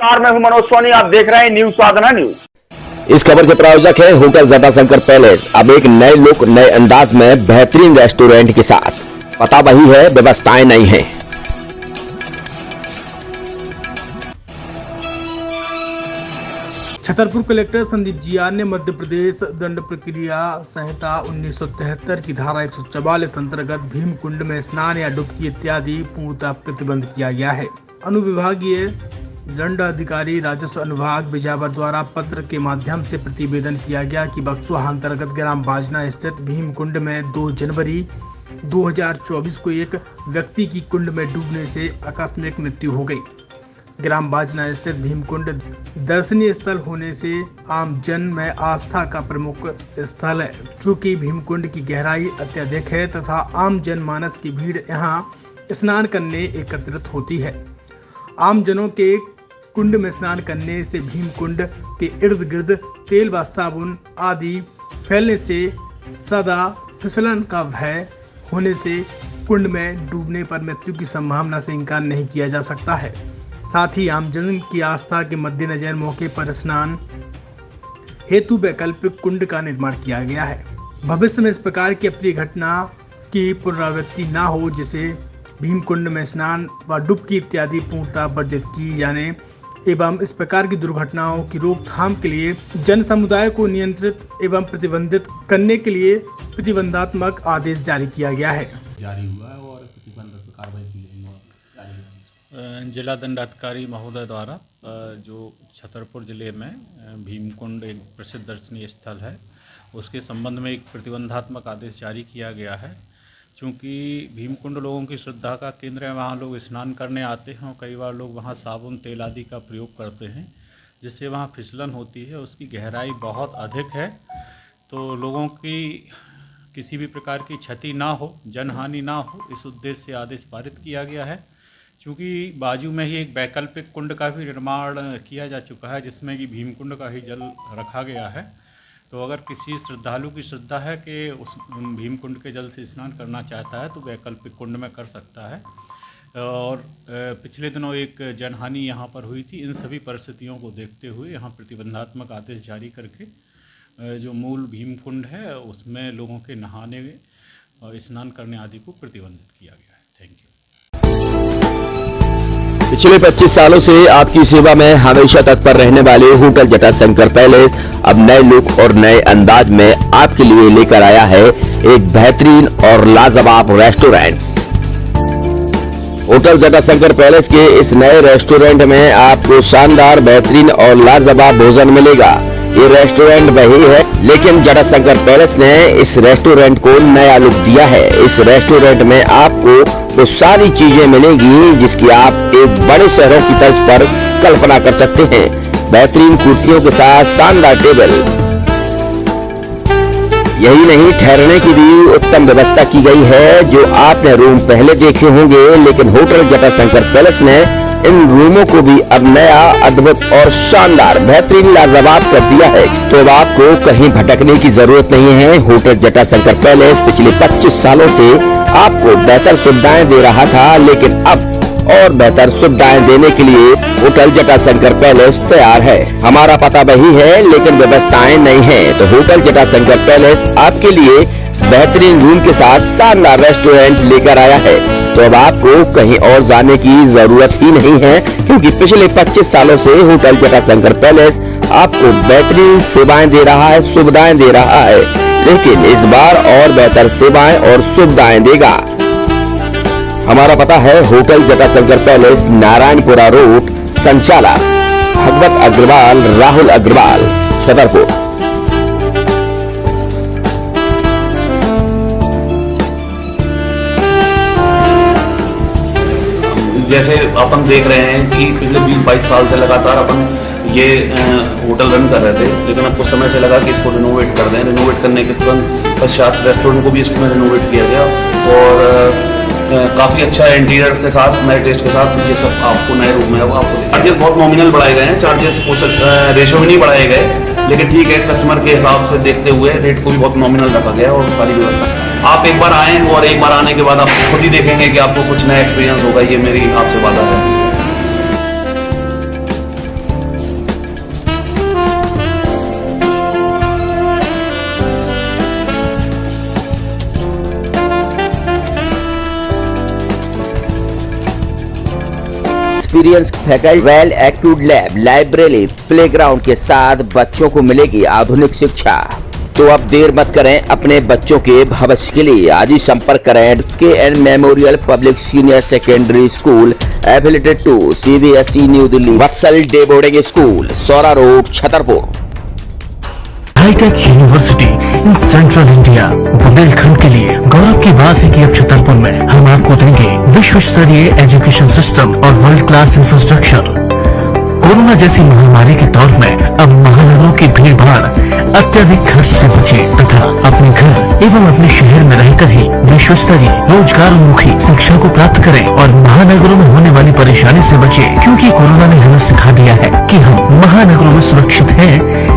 मैं हूं मनोज सोनी, आप देख रहे हैं न्यूज साधना न्यूज। इस खबर के प्रायोजक है होटल जटाशंकर पैलेस। अब एक नए लुक, नए अंदाज में बेहतरीन रेस्टोरेंट के साथ। पता वही है, व्यवस्थाएं नहीं है। छतरपुर कलेक्टर संदीप जियार ने मध्य प्रदेश दंड प्रक्रिया संहिता 1973 की धारा 144 अंतर्गत भीम कुंड में स्नान या डुबकी इत्यादि पूर्णतः प्रतिबंध किया गया है। अनुविभागीय दंड अधिकारी राजस्व अनुभाग बिजावर द्वारा पत्र के माध्यम से प्रतिवेदन किया गया कि बक्सुहा अंतर्गत ग्राम बाजना स्थित भीम कुंड में 2 जनवरी 2024 को एक व्यक्ति की कुंड में डूबने से आकस्मिक मृत्यु हो गई। ग्राम बाजना स्थित भीमकुंड दर्शनीय स्थल होने से आम जन में आस्था का प्रमुख स्थल है। चूँकि भीमकुंड की गहराई अत्यधिक है तथा आम जनमानस की भीड़ यहां स्नान करने एकत्रित होती है। आम जनों के कुंड में स्नान करने से भीमकुंड के इर्द गिर्द तेल व साबुन आदि फैलने से सदा फिसलन का भय होने से कुंड में डूबने पर मृत्यु की संभावना से इनकार नहीं किया जा सकता है। साथ ही आमजन की आस्था के मद्देनजर मौके पर स्नान हेतु वैकल्पिक कुंड का निर्माण किया गया है। भविष्य में इस प्रकार की अप्रिय घटना की पुनरावृत्ति न हो, जिसे भीमकुंड में स्नान व डुबकी इत्यादि पूर्णतः वर्जित की जाने एवं इस प्रकार की दुर्घटनाओं की रोकथाम के लिए जन समुदाय को नियंत्रित एवं प्रतिबंधित करने के लिए प्रतिबंधात्मक आदेश जारी किया गया है। जारी हुआ है और प्रतिबंधक कार्रवाई की जारी। जिला दंडाधिकारी महोदय द्वारा जो छतरपुर जिले में भीमकुंड एक प्रसिद्ध दर्शनीय स्थल है, उसके संबंध में एक प्रतिबंधात्मक आदेश जारी किया गया है। चूँकि भीमकुंड लोगों की श्रद्धा का केंद्र है, वहाँ लोग स्नान करने आते हैं और कई बार लोग वहाँ साबुन तेल आदि का प्रयोग करते हैं, जिससे वहाँ फिसलन होती है। उसकी गहराई बहुत अधिक है, तो लोगों की किसी भी प्रकार की क्षति ना हो, जनहानि ना हो, इस उद्देश्य से आदेश पारित किया गया है। चूँकि बाजू में ही एक वैकल्पिक कुंड का भी निर्माण किया जा चुका है, जिसमें कि भीमकुंड का ही जल रखा गया है। तो अगर किसी श्रद्धालु की श्रद्धा है कि उस भीमकुंड के जल से स्नान करना चाहता है तो वैकल्पिक कुंड में कर सकता है। और पिछले दिनों एक जनहानि यहाँ पर हुई थी। इन सभी परिस्थितियों को देखते हुए यहाँ प्रतिबंधात्मक आदेश जारी करके जो मूल भीमकुंड है उसमें लोगों के नहाने और स्नान करने आदि को प्रतिबंधित किया गया है। Thank you. पिछले 25 सालों से आपकी सेवा में हमेशा तत्पर रहने वाले होटल जटाशंकर पैलेस अब नए लुक और नए अंदाज में आपके लिए लेकर आया है एक बेहतरीन और लाजवाब रेस्टोरेंट। होटल जटाशंकर पैलेस के इस नए रेस्टोरेंट में आपको शानदार, बेहतरीन और लाजवाब भोजन मिलेगा। ये रेस्टोरेंट वही है, लेकिन जटाशंकर पैलेस ने इस रेस्टोरेंट को नया लुक दिया है। इस रेस्टोरेंट में आपको वो सारी चीजें मिलेंगी जिसकी आप एक बड़े शहरों की तर्ज पर कल्पना कर सकते हैं। बेहतरीन कुर्सियों के साथ शानदार टेबल। यही नहीं, ठहरने की भी उत्तम व्यवस्था की गई है। जो आपने रूम पहले देखे होंगे, लेकिन होटल जटाशंकर पैलेस ने इन रूमों को भी अब नया, अद्भुत और शानदार, बेहतरीन, लाजवाब कर दिया है। तो अब आपको कहीं भटकने की जरूरत नहीं है। होटल जटाशंकर पैलेस पिछले 25 सालों से आपको बेहतर सुविधाएं दे रहा था, लेकिन अब और बेहतर सुविधाएं देने के लिए होटल जटाशंकर पैलेस तैयार है। हमारा पता वही है, लेकिन व्यवस्थाएं नहीं है। तो होटल जटाशंकर पैलेस आपके लिए बेहतरीन रूम के साथ शानदार रेस्टोरेंट लेकर आया है। तो अब आपको कहीं और जाने की जरूरत ही नहीं है, क्योंकि पिछले 25 सालों से होटल जटाशंकर पैलेस आपको बेहतरीन सेवाएं दे रहा है, सुविधाएं दे रहा है, लेकिन इस बार और बेहतर सेवाएं और सुविधाएं देगा। हमारा पता है hotel Jatashankar palace, Narayanpura road, संचालक भगवत अग्रवाल, राहुल अग्रवाल, छतरपुर। जैसे अपन देख रहे हैं कि पिछले 20-22 साल से लगातार अपन ये होटल रन कर रहे थे, लेकिन अब कुछ समय से लगा कि इसको रिनोवेट कर दें। रिनोवेट करने के तुरंत पश्चात रेस्टोरेंट को भी इसमें रिनोवेट किया गया और काफ़ी अच्छा इंटीरियर के साथ, नए टेस्ट के साथ ये सब आपको नए रूम में आपको चार्जेस बहुत नॉमिनल बढ़ाए गए हैं। चार्जेस रेशो में नहीं बढ़ाए गए, लेकिन ठीक है, कस्टमर के हिसाब से देखते हुए रेट को भी बहुत नॉमिनल रखा गया और सारी व्यवस्था। आप एक बार आएँ और एक बार आने के बाद आप खुद ही देखेंगे कि आपको कुछ नया एक्सपीरियंस होगा। ये मेरी आपसे वादा है। Experience faculty, well accrued lab, library, playground के साथ बच्चों को मिलेगी आधुनिक शिक्षा। तो अब देर मत करें, अपने बच्चों के भविष्य के लिए आज ही संपर्क करें KN memorial public senior secondary school affiliated to CBSE new Delhi, Vatsal day boarding school, Saura road, Chhatarpur. Hi-tech university in central India, Bundelkhand के लिए गौरव की बात है कि अब छतरपुर में हम आपको देंगे विश्व स्तरीय एजुकेशन सिस्टम और वर्ल्ड क्लास इंफ्रास्ट्रक्चर। कोरोना जैसी महामारी के दौर में अब महानगरों की भीड़ भाड़, अत्यधिक खर्च से बचे तथा अपने घर एवं अपने शहर में रहकर ही विश्व स्तरीय रोजगार उन्मुखी शिक्षा को प्राप्त करें और महानगरों में होने वाली परेशानी से बचे, क्योंकि कोरोना ने हमें सिखा दिया है कि हम महानगरों में सुरक्षित हैं